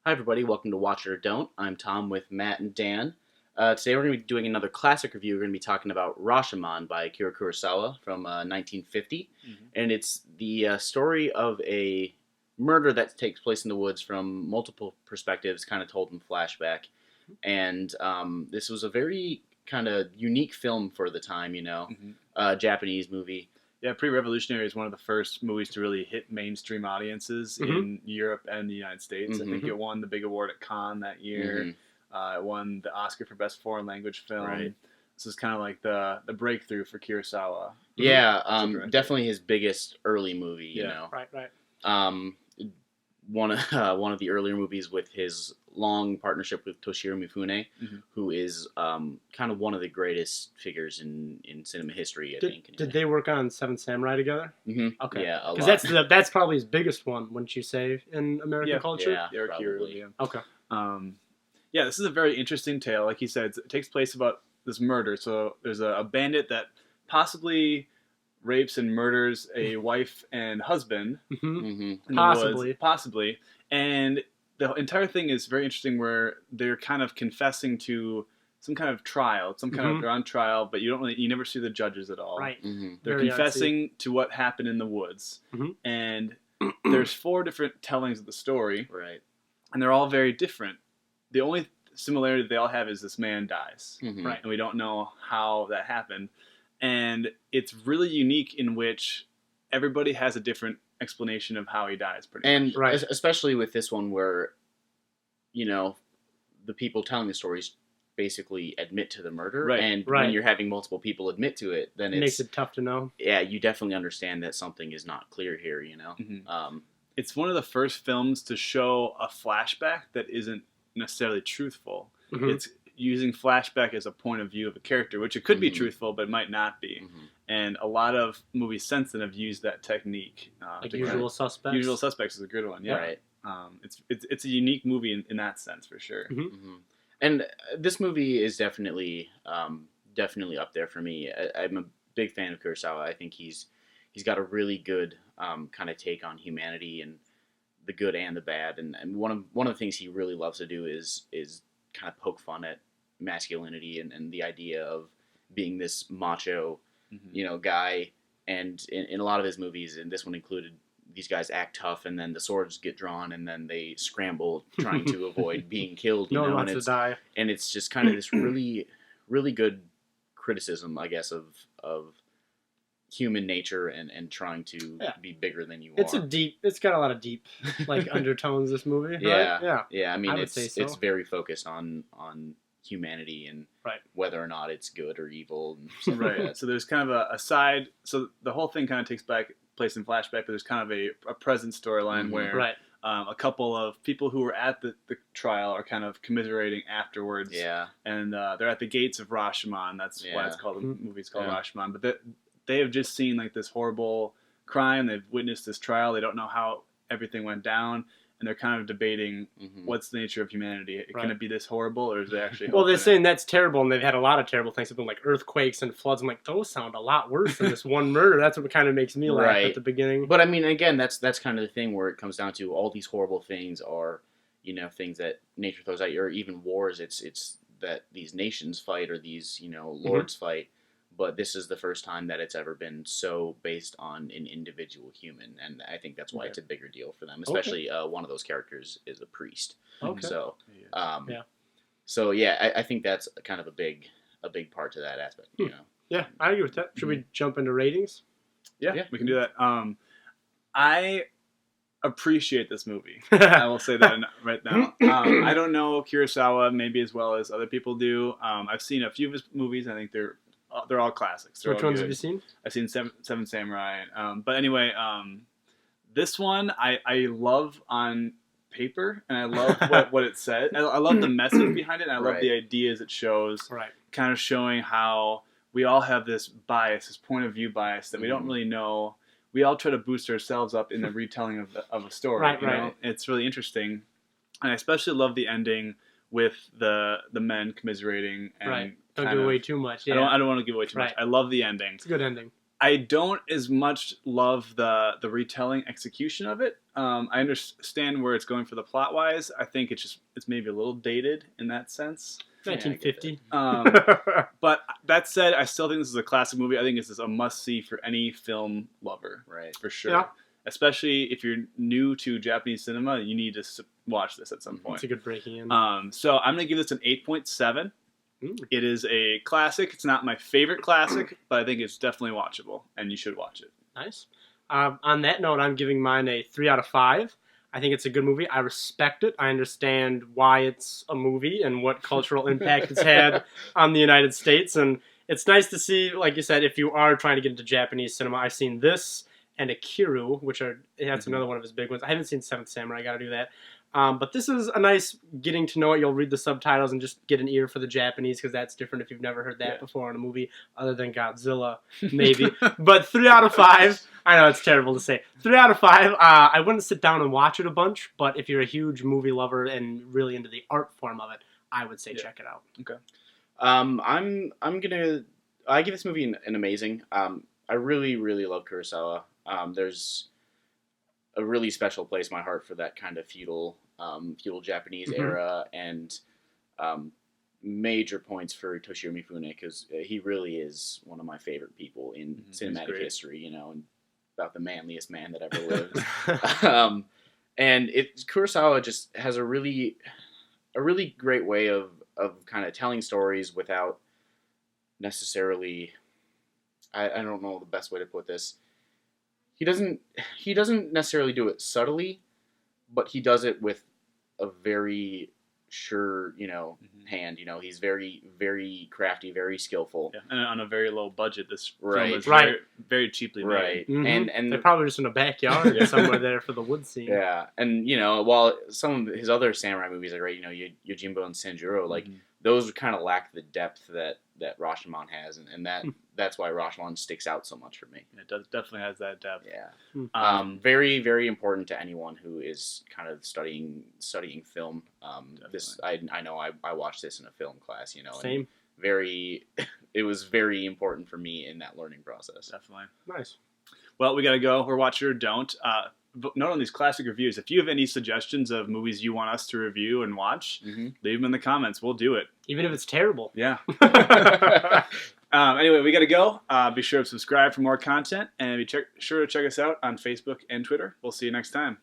Hi, everybody. Welcome to Watch It or Don't. I'm Tom with Matt and Dan. Today we're going to be doing another classic review. We're going to be talking about Rashomon by Akira Kurosawa from 1950. And it's the story of a murder that takes place in the woods from multiple perspectives, kind of told in flashback. And this was a very kind of unique film for the time, Japanese movie. Yeah, Pre-Revolutionary is one of the first movies to really hit mainstream audiences in Europe and the United States. I think it won the big award at Cannes that year. It won the Oscar for Best Foreign Language Film. Right. This is kind of like the breakthrough for Kurosawa. Yeah, definitely his biggest early movie, you know. Right. One of the earlier movies with his long partnership with Toshiro Mifune, who is kind of one of the greatest figures in cinema history, I think. Did they work on Seven Samurai together? Okay. Yeah, because that's probably his biggest one, wouldn't you say, in American culture? Yeah, Akira, probably. Okay. Yeah, this is a very interesting tale. Like he said, it takes place about this murder. So there's a bandit that possibly rapes and murders a wife and husband in the woods, possibly. And the entire thing is very interesting, where they're kind of confessing to some kind of trial, they're on trial, but you never see the judges at all. Right. They're Very confessing to what happened in the woods, and there's 4 different tellings of the story, Right. and they're all very different. The only similarity they all have is this man dies, Right. and we don't know how that happened. And it's really unique in which everybody has a different explanation of how he dies, pretty much. Especially with this one where, the people telling the stories basically admit to the murder. Right. And when you're having multiple people admit to it, then it makes it tough to know. Yeah, you definitely understand that something is not clear here, It's one of the first films to show a flashback that isn't necessarily truthful. It's using flashback as a point of view of a character, which it could be truthful, but it might not be. And a lot of movies since then have used that technique. Like Usual Suspects. Usual Suspects is a good one, yeah. Right. It's a unique movie in that sense, for sure. And this movie is definitely up there for me. I'm a big fan of Kurosawa. I think he's got a really good kind of take on humanity and the good and the bad. And one of the things he really loves to do is kind of poke fun at masculinity and the idea of being this macho, guy. And in a lot of his movies, and this one included, these guys act tough, and then the swords get drawn, and then they scramble trying to avoid being killed. No one wants to die. And it's just kind of this really, really good criticism, I guess, of human nature and trying to be bigger than you are. It's got a lot of deep undertones, this movie. Yeah. I mean, would say so. It's very focused on humanity and whether or not it's good or evil. And stuff like that. So there's kind of a side. So the whole thing kind of takes place in flashback, but there's kind of a present storyline where a couple of people who were at the trial are kind of commiserating afterwards. Yeah. And they're at the gates of Rashomon. That's why it's called, the movie's called Rashomon. But they have just seen this horrible crime. They've witnessed this trial. They don't know how everything went down. And they're kind of debating what's the nature of humanity. Can it be this horrible, or is it actually Well, they're saying that's terrible, and they've had a lot of terrible things happen, like earthquakes and floods. I'm like, those sound a lot worse than this one murder. That's what kind of makes me laugh at the beginning. But I mean, again, that's kind of the thing where it comes down to all these horrible things are, things that nature throws at you, or even wars. It's that these nations fight, or these, lords fight. But this is the first time that it's ever been so based on an individual human, and I think that's why it's a bigger deal for them. Especially one of those characters is a priest. Okay. So, I think that's kind of a big part to that aspect. Yeah, I agree with that. Should we jump into ratings? Yeah, we can do that. I appreciate this movie. I will say that right now. I don't know Kurosawa maybe as well as other people do. I've seen a few of his movies. I think they're all classics. Which ones have you seen? I've seen Seven Samurai. But anyway, this one I love on paper, and I love what it said. I love the message behind it, and I love the ideas it shows. Kind of showing how we all have this bias, this point of view bias that we don't really know. We all try to boost ourselves up in the retelling of a story. Right. It's really interesting, and I especially love the ending with the men commiserating and don't give away too much. I don't want to give away too much. I love the ending. It's a good ending. I don't as much love the retelling execution of it. I understand where it's going for the plot wise. I think it's maybe a little dated in that sense. 1950. But that said, I still think this is a classic movie. I think this is a must see for any film lover, Right. for sure. Yeah. Especially if you're new to Japanese cinema, you need to watch this at some point. It's a good breaking in. So I'm going to give this an 8.7. It is a classic. It's not my favorite classic, but I think it's definitely watchable, and you should watch it. Nice. On that note, I'm giving mine a 3 out of 5. I think it's a good movie. I respect it. I understand why it's a movie and what cultural impact it's had on the United States. And it's nice to see, like you said, if you are trying to get into Japanese cinema, I've seen this and Akira, that's another one of his big ones. I haven't seen Seventh Samurai. I got to do that. But this is a nice getting to know it. You'll read the subtitles and just get an ear for the Japanese, because that's different if you've never heard that before in a movie other than Godzilla, maybe. But 3 out of 5. I know it's terrible to say. 3 out of 5. I wouldn't sit down and watch it a bunch, but if you're a huge movie lover and really into the art form of it, I would say check it out. Okay. I give this movie an amazing. I really, really love Kurosawa. There's a really special place in my heart for that kind of feudal Japanese era, and major points for Toshiro Mifune, because he really is one of my favorite people in cinematic history, and about the manliest man that ever lived. And Kurosawa just has a really great way of kind of telling stories without necessarily, I don't know the best way to put this. He doesn't necessarily do it subtly, but he does it with a very sure, hand. He's very, very crafty, very skillful. Yeah, and on a very low budget, this film is Right. very cheaply made. Right. And they're probably just in a backyard somewhere there for the wood scene. Yeah, and while some of his other samurai movies are great, Yojimbo and Sanjuro, like those kind of lack the depth that Rashomon has, and that's why Rashomon sticks out so much for me. It definitely has that depth. Yeah. Very, very important to anyone who is kind of studying film. I know I watched this in a film class, Same. It was very important for me in that learning process. Definitely. Nice. Well, we got to go. We're watch it or don't. Note on these classic reviews, if you have any suggestions of movies you want us to review and watch, leave them in the comments. We'll do it. Even if it's terrible. Yeah. Anyway, we got to go. Be sure to subscribe for more content, and be sure to check us out on Facebook and Twitter. We'll see you next time.